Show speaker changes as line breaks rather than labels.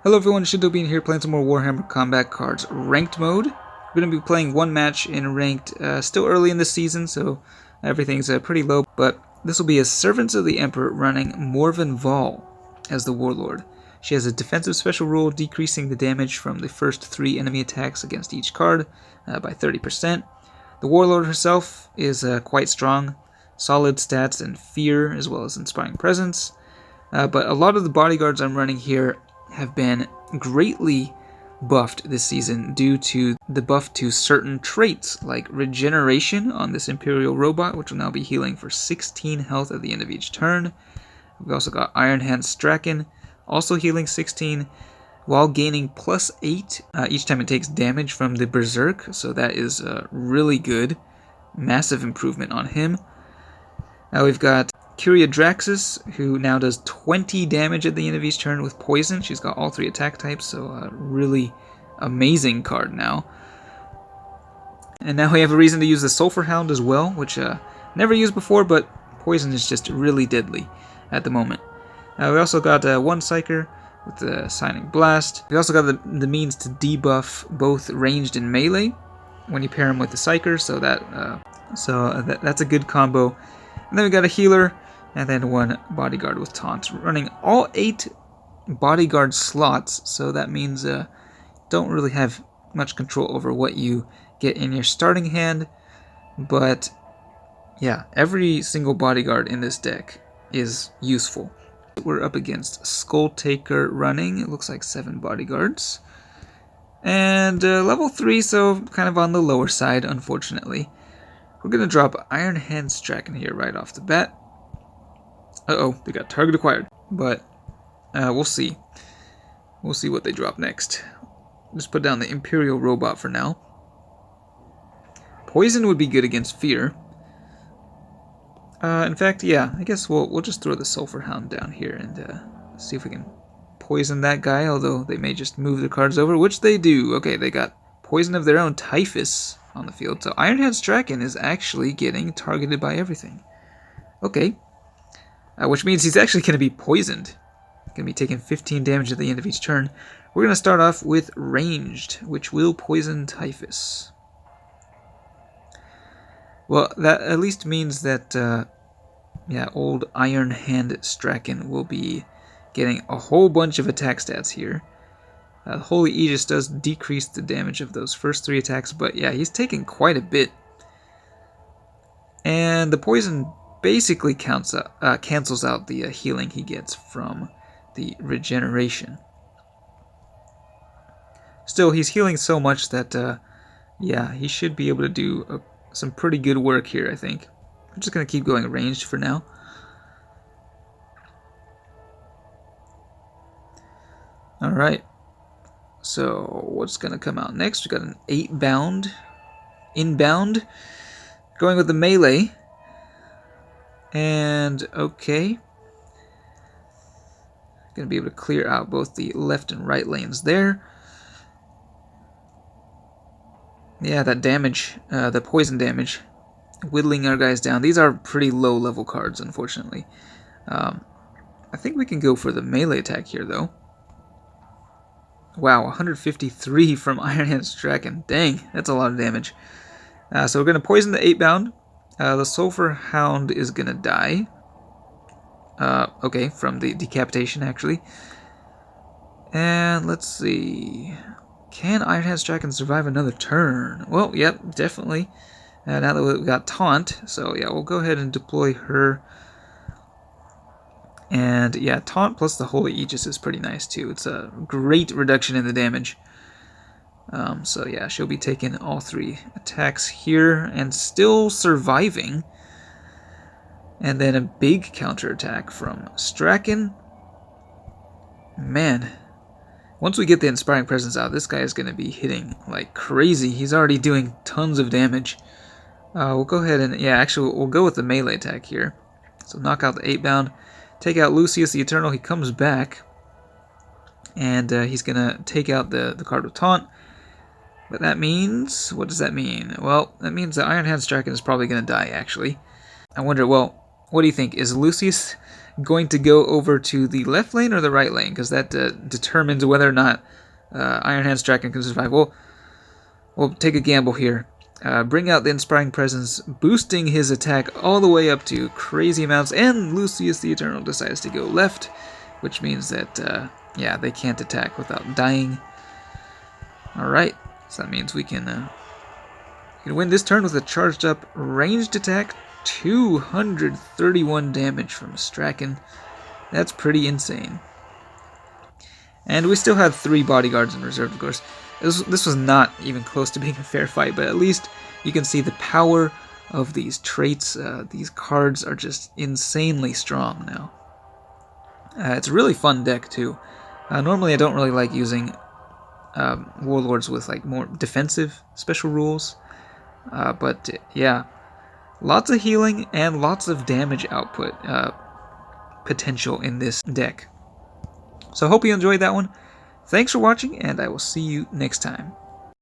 Hello everyone, Shindo Bean here playing some more Warhammer Combat Cards Ranked Mode. We're going to be playing one match in Ranked, still early in the season, so everything's pretty low, but this will be as Servants of the Emperor running Morvenn Vahl as the Warlord. She has a defensive special rule decreasing the damage from the first 3 enemy attacks against each card by 30%. The Warlord herself is quite strong, solid stats and fear as well as inspiring presence, but a lot of the bodyguards I'm running here have been greatly buffed this season due to the buff to certain traits like regeneration on this Imperial robot, which will now be healing for 16 health at the end of each turn. We've also got Iron Hand Strachan, also healing 16 while gaining +8 each time it takes damage from the berserk, so that is really good. Massive improvement on him. Now we've got Curia Draxus, who now does 20 damage at the end of each turn with poison. She's got all 3 attack types, so a really amazing card now. And now we have a reason to use the Sulphur Hound as well, which never used before, but poison is just really deadly at the moment. We also got one Psyker with the Signing Blast. We also got the means to debuff both ranged and melee when you pair him with the Psyker, so that's a good combo. And then we got a healer, and then one bodyguard with taunts, running all 8 bodyguard slots, so that means don't really have much control over what you get in your starting hand, but yeah, every single bodyguard in this deck is useful. We're up against Skull Taker running, it looks like 7 bodyguards, and level 3, so kind of on the lower side, unfortunately. We're going to drop Iron Hand Strachan here right off the bat. Uh-oh, they got target acquired. But we'll see. We'll see what they drop next. Just put down the Imperial Robot for now. Poison would be good against Fear. In fact, yeah, I guess we'll just throw the Sulphur Hound down here and see if we can poison that guy, although they may just move the cards over, which they do. Okay, they got poison of their own, Typhus, on the field. So Iron Hand Strachan is actually getting targeted by everything. Okay. Which means he's actually going to be poisoned. Going to be taking 15 damage at the end of each turn. We're going to start off with ranged, which will poison Typhus. Well, that at least means that, yeah, old Iron Hand Strachan will be getting a whole bunch of attack stats here. The Holy Aegis does decrease the damage of those first 3 attacks, but yeah, he's taking quite a bit. And the poison basically cancels out the healing he gets from the regeneration. Still, he's healing so much that, yeah, he should be able to do some pretty good work here, I think. I'm just going to keep going ranged for now. Alright. So, what's going to come out next? We got an 8-bound, inbound, going with the melee, and okay, going to be able to clear out both the left and right lanes there. Yeah, that damage, the poison damage, whittling our guys down. These are pretty low level cards, unfortunately. I think we can go for the melee attack here, though. Wow, 153 from Iron Hand Strachan. Dang, that's a lot of damage. So we're going to poison the 8-bound. The Sulphur Hound is going to die. Okay, from the decapitation, actually. And let's see. Can Iron Hand Strachan survive another turn? Well, yep, definitely. Now that we've got Taunt, so yeah, we'll go ahead and deploy her. And yeah, Taunt plus the Holy Aegis is pretty nice too. It's a great reduction in the damage. So yeah, she'll be taking all 3 attacks here and still surviving. And then a big counterattack from Strachan. Man, once we get the Inspiring Presence out, this guy is going to be hitting like crazy. He's already doing tons of damage. We'll go ahead and, yeah, actually we'll go with the melee attack here. So knock out the 8-bound. Take out Lucius the Eternal. He comes back, and he's going to take out the card with Taunt. But that means, what does that mean? Well, that means that Iron Hand Strachan is probably going to die, actually. I wonder, well, what do you think? Is Lucius going to go over to the left lane or the right lane, because that determines whether or not Iron Hands Draken can survive. We'll take a gamble here. Bring out the Inspiring Presence, boosting his attack all the way up to crazy amounts, and Lucius the Eternal decides to go left, which means that, yeah, they can't attack without dying. Alright, so that means we can win this turn with a charged up ranged attack. 231 damage from Strachan. That's pretty insane. And we still have 3 bodyguards in reserve, of course. This was not even close to being a fair fight, but at least you can see the power of these traits. These cards are just insanely strong now. It's a really fun deck, too. Normally I don't really like using warlords with like more defensive special rules. But yeah, lots of healing and lots of damage output potential in this deck. So I hope you enjoyed that one. Thanks for watching, and I will see you next time.